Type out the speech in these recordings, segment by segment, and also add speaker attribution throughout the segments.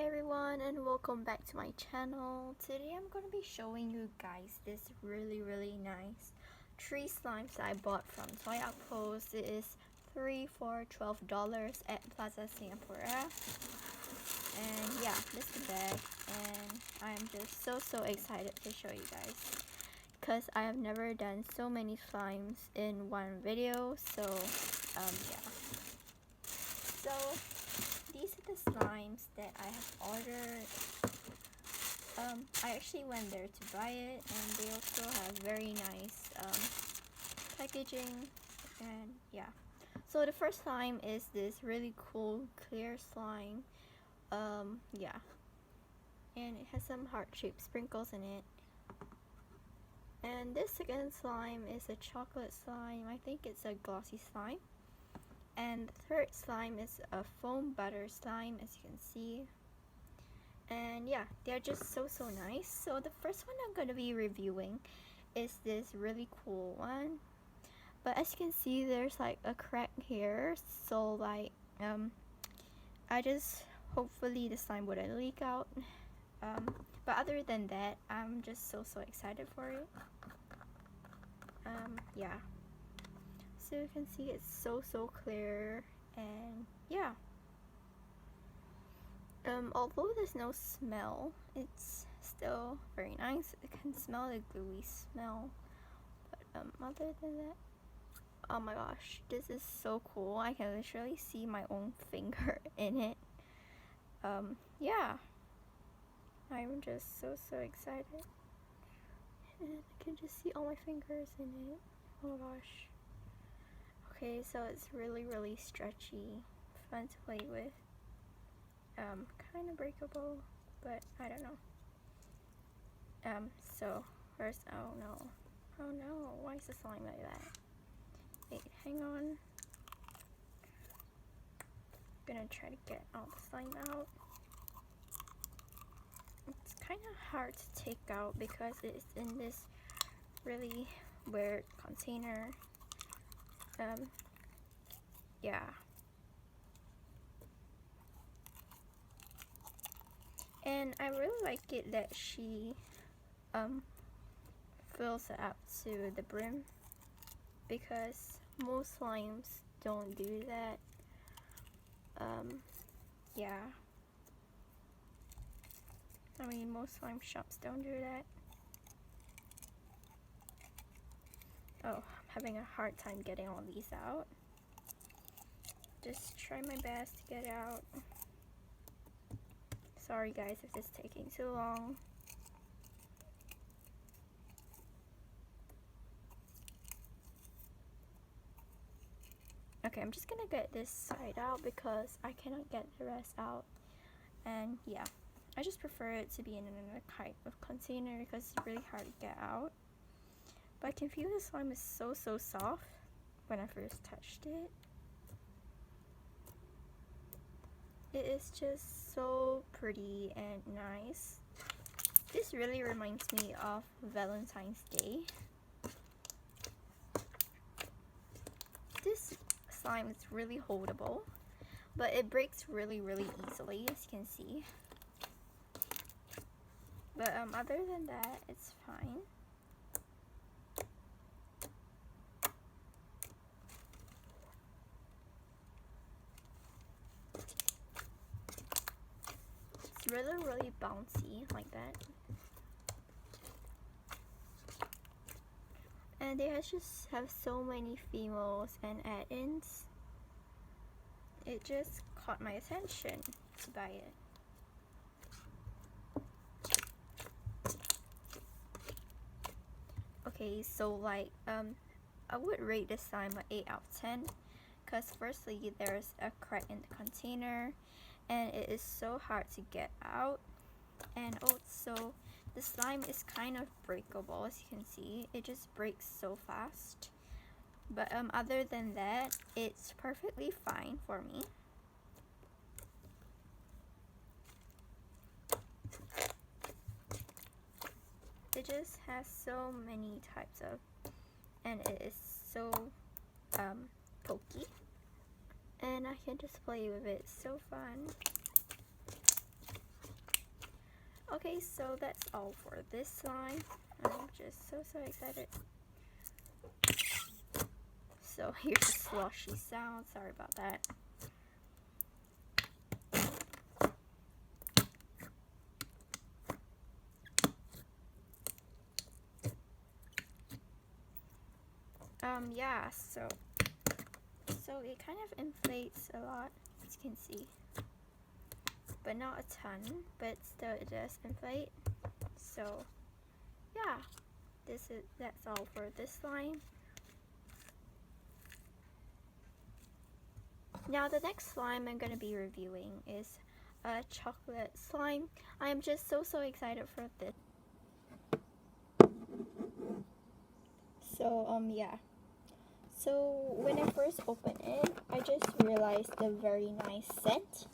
Speaker 1: everyone, and welcome back to my channel. Today I'm going to be showing you guys this really nice 3 slimes that I bought from Toy Outpost. It is 3 for $12 at Plaza Singapura. And yeah, this is the bag, and I'm just so excited to show you guys because I have never done so many slimes in one video. So yeah, so these are the slimes that I have ordered. I actually went there to buy it, and they also have very nice packaging. And yeah, so the first slime is this really cool clear slime. Yeah, and it has some heart-shaped sprinkles in it. And this second slime is a chocolate slime. I think it's a glossy slime. And the third slime is a foam butter slime, as you can see. And yeah, they're just so nice. So the first one I'm going to be reviewing is this really cool one. But as you can see, there's like a crack here. So like, hopefully the slime wouldn't leak out. But other than that, I'm just so excited for it. Yeah. So you can see it's so clear, and yeah. Although there's no smell, it's still very nice. I can smell the gooey smell. But other than that, oh my gosh, this is so cool. I can literally see my own finger in it. Yeah, I'm just so excited, and I can just see all my fingers in it. Oh my gosh. Okay, so it's really stretchy, fun to play with. Kind of breakable, but I don't know. So first, oh no, why is the slime like that? Wait, hang on. I'm gonna try to get all the slime out. It's kind of hard to take out because it's in this really weird container. Yeah. And I really like it that she fills it up to the brim, because most slimes don't do that. Yeah. I mean, most slime shops don't do that. Oh, I'm having a hard time getting all these out. Just try my best to get it out. Sorry guys if it's taking too long. Okay, I'm just gonna get this side out because I cannot get the rest out. And yeah, I just prefer it to be in another type of container because it's really hard to get out. But I can feel the slime is so soft when I first touched it. It is just so pretty and nice. This really reminds me of Valentine's Day. This slime is really holdable, but it breaks really easily, as you can see. But other than that, it's fine. It's really bouncy like that. And they just have so many females and add-ins. It just caught my attention to buy it. Okay, so like I would rate this slime an 8 out of 10 because firstly there's a crack in the container and it is so hard to get out, and also the slime is kind of breakable. As you can see, it just breaks so fast. But other than that, it's perfectly fine for me. It just has so many types of, and it is so pokey, and I can just play with it. So fun. Okay, so that's all for this slime. I'm just so excited. So here's the sloshy sound. Sorry about that. Yeah, so it kind of inflates a lot, as you can see, but not a ton, but still it does inflate. So yeah, that's all for this slime. Now the next slime I'm going to be reviewing is a chocolate slime. I'm just so excited for this. So yeah. So when I first opened it, I just realized the very nice scent.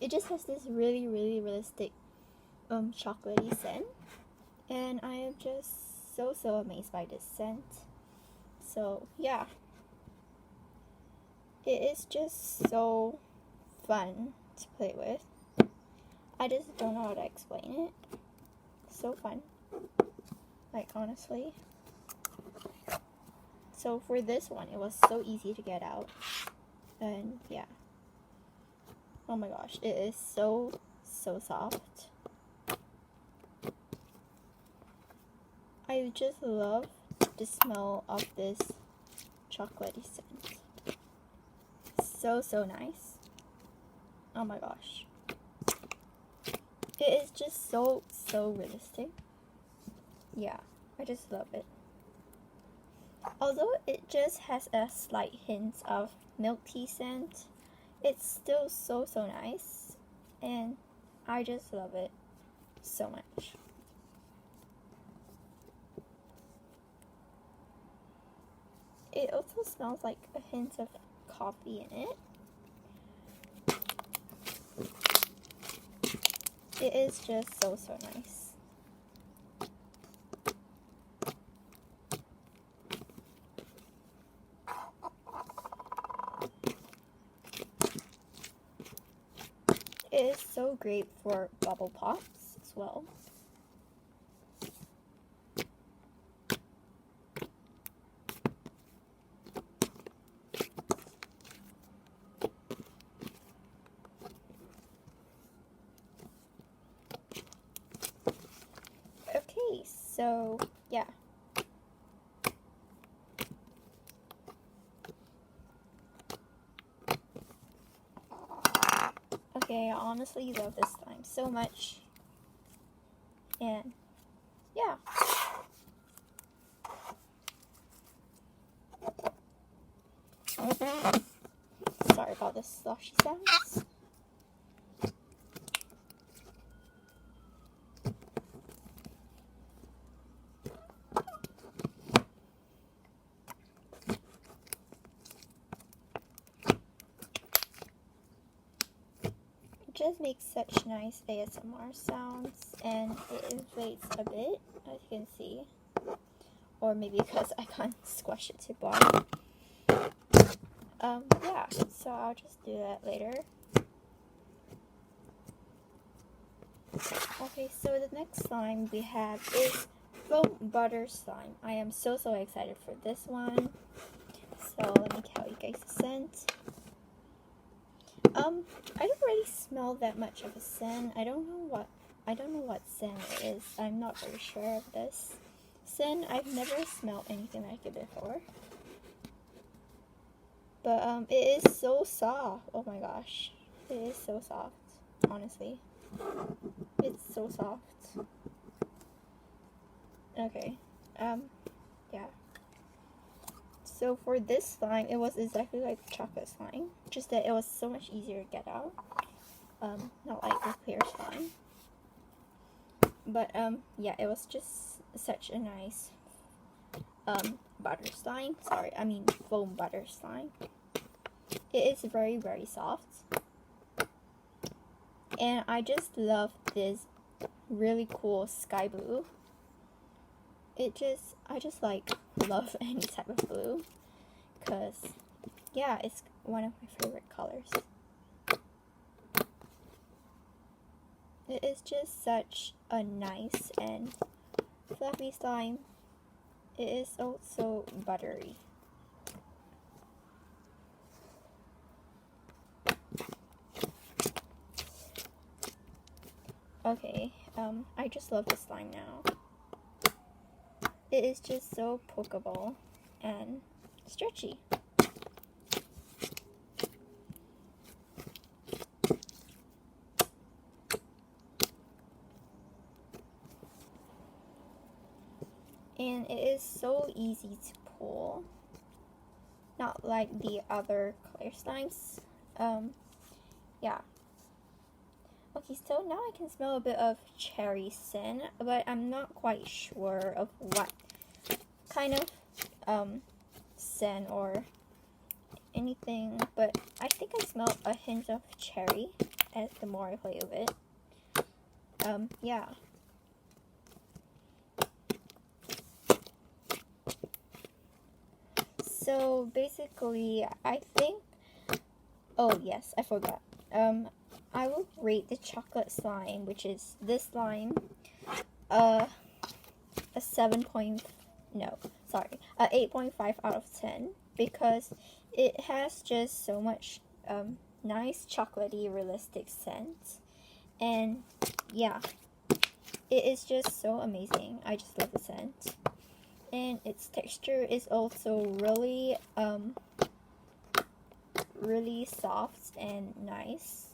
Speaker 1: It just has this really realistic chocolatey scent, and I am just so amazed by this scent. So yeah, it is just so fun to play with. I just don't know how to explain it. So fun, like honestly. So for this one, it was so easy to get out, and yeah. Oh my gosh, it is so soft. I just love the smell of this chocolatey scent. So nice. Oh my gosh. It is just so realistic. Yeah, I just love it. Although it just has a slight hint of milk tea scent, it's still so nice, and I just love it so much. It also smells like a hint of coffee in it. It is just so nice. It is so great for bubble pops as well. Okay, so yeah. Okay, I honestly love this slime so much. And yeah. Sorry about the sloshy sounds. It just makes such nice ASMR sounds, and it inflates a bit, as you can see. Or maybe because I can't squash it too bar. Yeah, so I'll just do that later. Okay, so the next slime we have is foam butter slime. I am so excited for this one. So let me tell you guys the scent. I don't really smell that much of a scent. I don't know what scent it is. I'm not very sure of this scent. I've never smelled anything like it before. But it is so soft. Oh my gosh. It is so soft, honestly. It's so soft. Okay. Yeah. So for this slime, it was exactly like chocolate slime, just that it was so much easier to get out. Not like the clear slime. But yeah, it was just such a nice butter slime. Sorry, I mean foam butter slime. It is very soft. And I just love this really cool sky blue. I just like love any type of blue, because yeah, it's one of my favorite colors. It is just such a nice and fluffy slime. It is also buttery. Okay, I just love this slime now. It is just so pokeable and stretchy. And it is so easy to pull, not like the other clear slimes. Yeah. Okay, so now I can smell a bit of cherry scent, but I'm not quite sure of what kind of scent or anything, but I think I smell a hint of cherry as the more I play with it. Yeah. So basically, I think, oh yes, I forgot. I will rate the chocolate slime, which is this slime, a 8.5 out of 10, because it has just so much nice chocolatey realistic scent, and yeah, it is just so amazing. I just love the scent, and its texture is also really really soft and nice.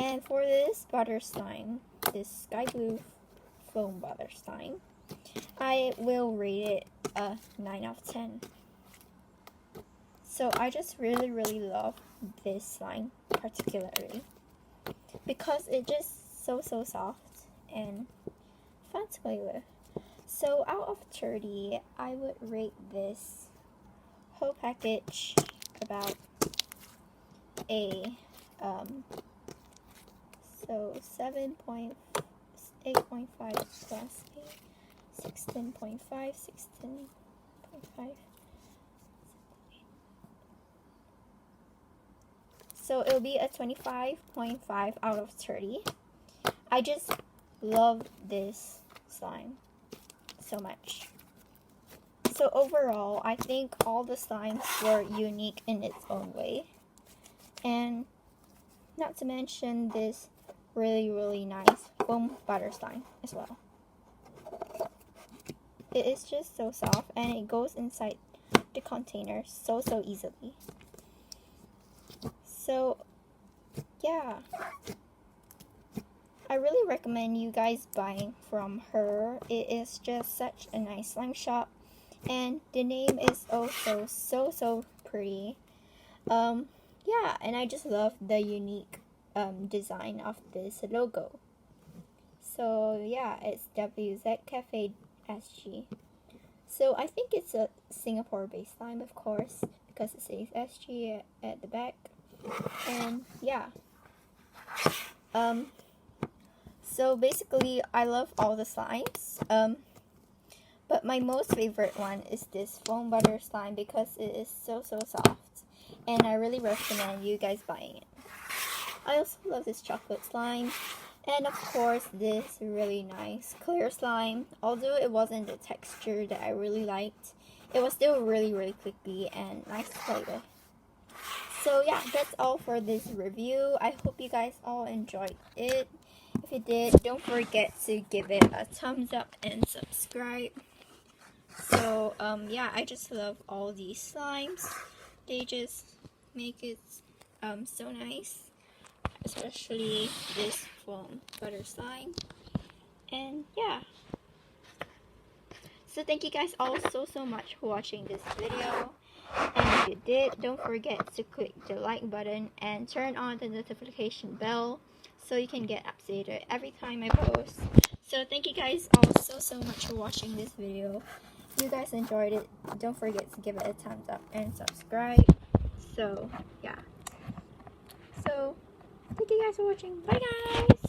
Speaker 1: And for this butter slime, this sky blue foam butter slime, I will rate it a 9 out of 10. So I just really love this slime particularly because it's just so soft and fun to play with. So out of 30, I would rate this whole package about a so 8.5 plus 8, 16.5, 16.5. So it'll be a 25.5 out of 30. I just love this slime so much. So overall, I think all the slimes were unique in its own way. And not to mention this really nice foam butter slime as well. It is just so soft and it goes inside the container so easily. So yeah, I really recommend you guys buying from her. It is just such a nice slime shop, and the name is also so pretty. Yeah, and I just love the unique design of this logo. So yeah, it's wzcafesg. So I think it's a Singapore-based slime, of course, because it says SG at the back. And yeah. So basically, I love all the slimes. But my most favorite one is this foam butter slime because it is so soft. And I really recommend you guys buying it. I also love this chocolate slime. And of course, this really nice clear slime. Although it wasn't the texture that I really liked, it was still really quickly and nice to play with. So yeah, that's all for this review. I hope you guys all enjoyed it. If you did, don't forget to give it a thumbs up and subscribe. So yeah, I just love all these slimes. They just make it so nice, especially this foam butter slime. And yeah, so thank you guys all so much for watching this video. And if you did, don't forget to click the like button and turn on the notification bell so you can get updated every time I post. So thank you guys all so much for watching this video. If you guys enjoyed it, don't forget to give it a thumbs up and subscribe. So yeah, so thank you guys for watching. Bye guys.